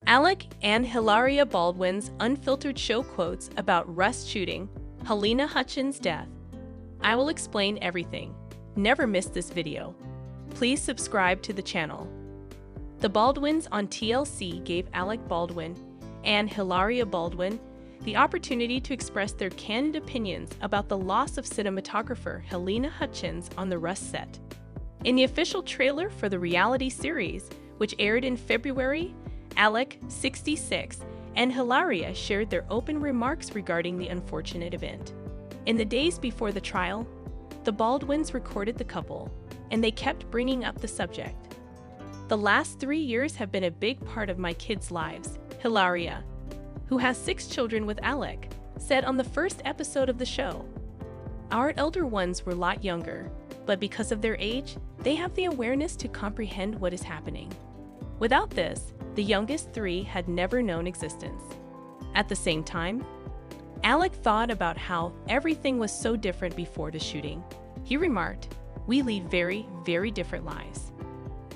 Alec and Hilaria Baldwin's Unfiltered show quotes about Rust shooting, Halyna Hutchins' death. I will explain everything. Never miss this video. Please subscribe to the channel. The Baldwins on TLC gave Alec Baldwin and Hilaria Baldwin the opportunity to express their candid opinions about the loss of cinematographer Halyna Hutchins on the Rust set. In the official trailer for the reality series, which aired in February, Alec, 66, and Hilaria shared their open remarks regarding the unfortunate event. In the days before the trial, the Baldwins recorded the couple, and they kept bringing up the subject. "The last 3 years have been a big part of my kids' lives," Hilaria, who has 6 children with Alec, said on the first episode of the show. "Our elder ones were a lot younger, but because of their age, they have the awareness to comprehend what is happening. Without this, the youngest 3 had never known existence." At the same time, Alec thought about how everything was so different before the shooting. He remarked, "We lead very, very different lives.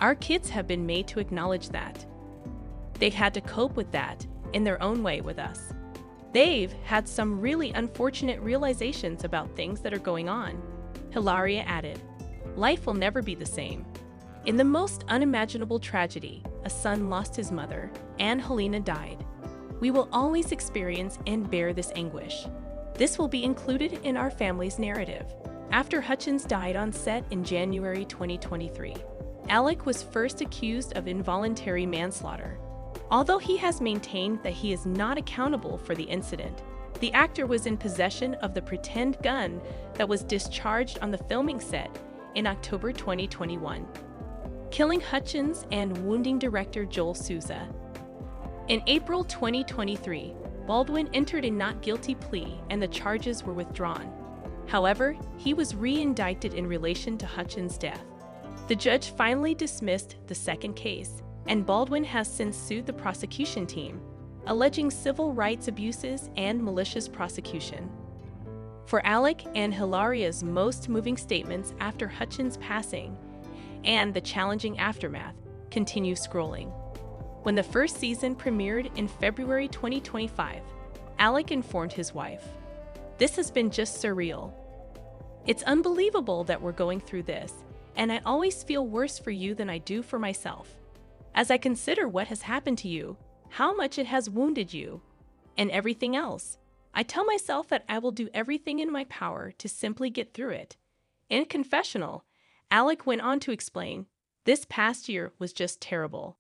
Our kids have been made to acknowledge that. They've had to cope with that in their own way with us. They've had some really unfortunate realizations about things that are going on." Hilaria added, "Life will never be the same. In the most unimaginable tragedy, a son lost his mother, and Halyna died. We will always experience and bear this anguish. This will be included in our family's narrative." After Hutchins died on set in January 2023, Alec was first accused of involuntary manslaughter. Although he has maintained that he is not accountable for the incident, the actor was in possession of the pretend gun that was discharged on the filming set in October 2021, killing Hutchins and wounding director Joel Souza. In April 2023, Baldwin entered a not guilty plea and the charges were withdrawn. However, he was re-indicted in relation to Hutchins' death. The judge finally dismissed the second case, and Baldwin has since sued the prosecution team, alleging civil rights abuses and malicious prosecution. For Alec and Hilaria's most moving statements after Hutchins' passing and the challenging aftermath, continue scrolling. When the first season premiered in February 2025, Alec informed his wife, "This has been just surreal. It's unbelievable that we're going through this, and I always feel worse for you than I do for myself. As I consider what has happened to you, how much it has wounded you, and everything else, I tell myself that I will do everything in my power to simply get through it." In a confessional, Alec went on to explain, "This past year was just terrible.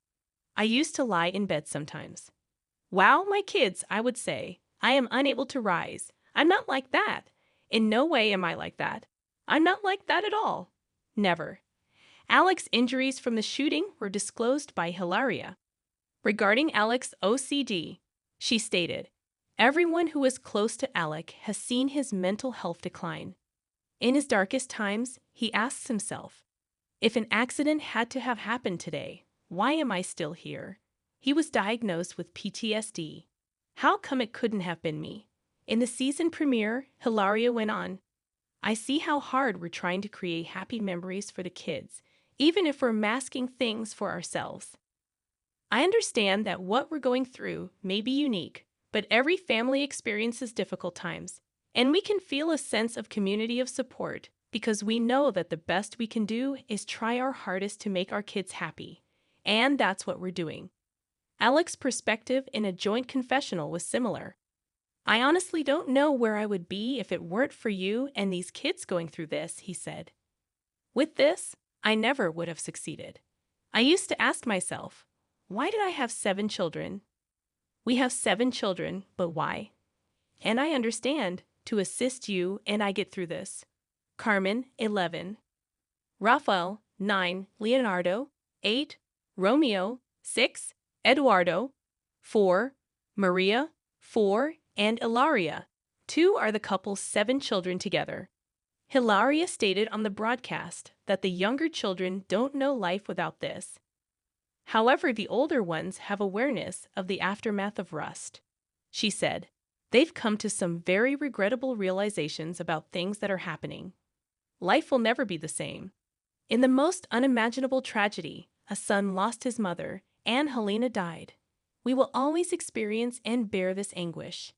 I used to lie in bed sometimes. Wow, my kids, I would say, I am unable to rise. I'm not like that. In no way am I like that. I'm not like that at all. Never." Alec's injuries from the shooting were disclosed by Hilaria. Regarding Alec's OCD, she stated, "Everyone who is close to Alec has seen his mental health decline. In his darkest times, he asks himself, if an accident had to have happened today, why am I still here? He was diagnosed with PTSD. How come it couldn't have been me?" In the season premiere, Hilaria went on, "I see how hard we're trying to create happy memories for the kids, even if we're masking things for ourselves. I understand that what we're going through may be unique, but every family experiences difficult times, and we can feel a sense of community of support because we know that the best we can do is try our hardest to make our kids happy, and that's what we're doing." Alec's perspective in a joint confessional was similar. "I honestly don't know where I would be if it weren't for you and these kids going through this," he said. "With this, I never would have succeeded. I used to ask myself, why did I have 7 children? We have 7 children, but why? And I understand, to assist you and I get through this." Carmen, 11. Rafael, 9. Leonardo, 8. Romeo, 6. Eduardo, 4. Maria, 4. And Hilaria, 2 are the couple's 7 children together. Hilaria stated on the broadcast that the younger children don't know life without this. However, the older ones have awareness of the aftermath of Rust. She said, "They've come to some very regrettable realizations about things that are happening. Life will never be the same. In the most unimaginable tragedy, a son lost his mother, and Halyna died. We will always experience and bear this anguish.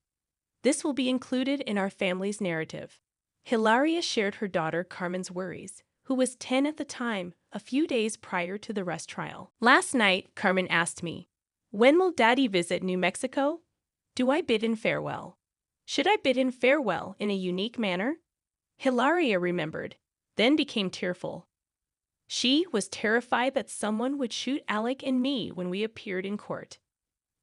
This will be included in our family's narrative. Hilaria shared her daughter Carmen's worries, who was 10 at the time, a few days prior to the arrest trial. Last night, Carmen asked me, "When will Daddy visit New Mexico? Do I bid in farewell? Should I bid in farewell in a unique manner?" Hilaria remembered, then became tearful. She was terrified that someone would shoot Alec and me when we appeared in court.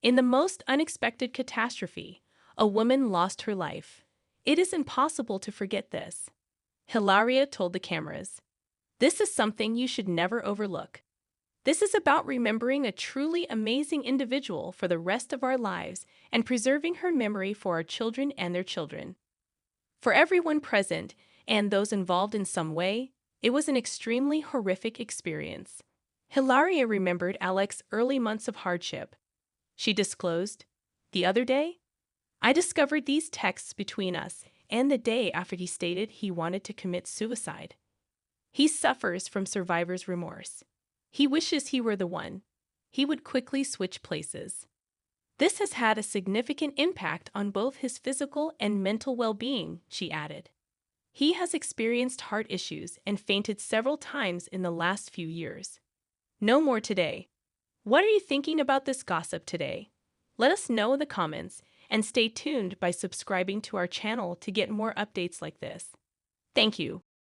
In the most unexpected catastrophe, a woman lost her life. It is impossible to forget this. Hilaria told the cameras. This is something you should never overlook. This is about remembering a truly amazing individual for the rest of our lives and preserving her memory for our children and their children. For everyone present and those involved in some way, it was an extremely horrific experience. Hilaria remembered Alec's early months of hardship. She disclosed, "The other day, I discovered these texts between us and the day after he stated he wanted to commit suicide. He suffers from survivor's remorse. He wishes he were the one. He would quickly switch places. This has had a significant impact on both his physical and mental well-being," she added. "He has experienced heart issues and fainted several times in the last few years. No more today." What are you thinking about this gossip today? Let us know in the comments and stay tuned by subscribing to our channel to get more updates like this. Thank you.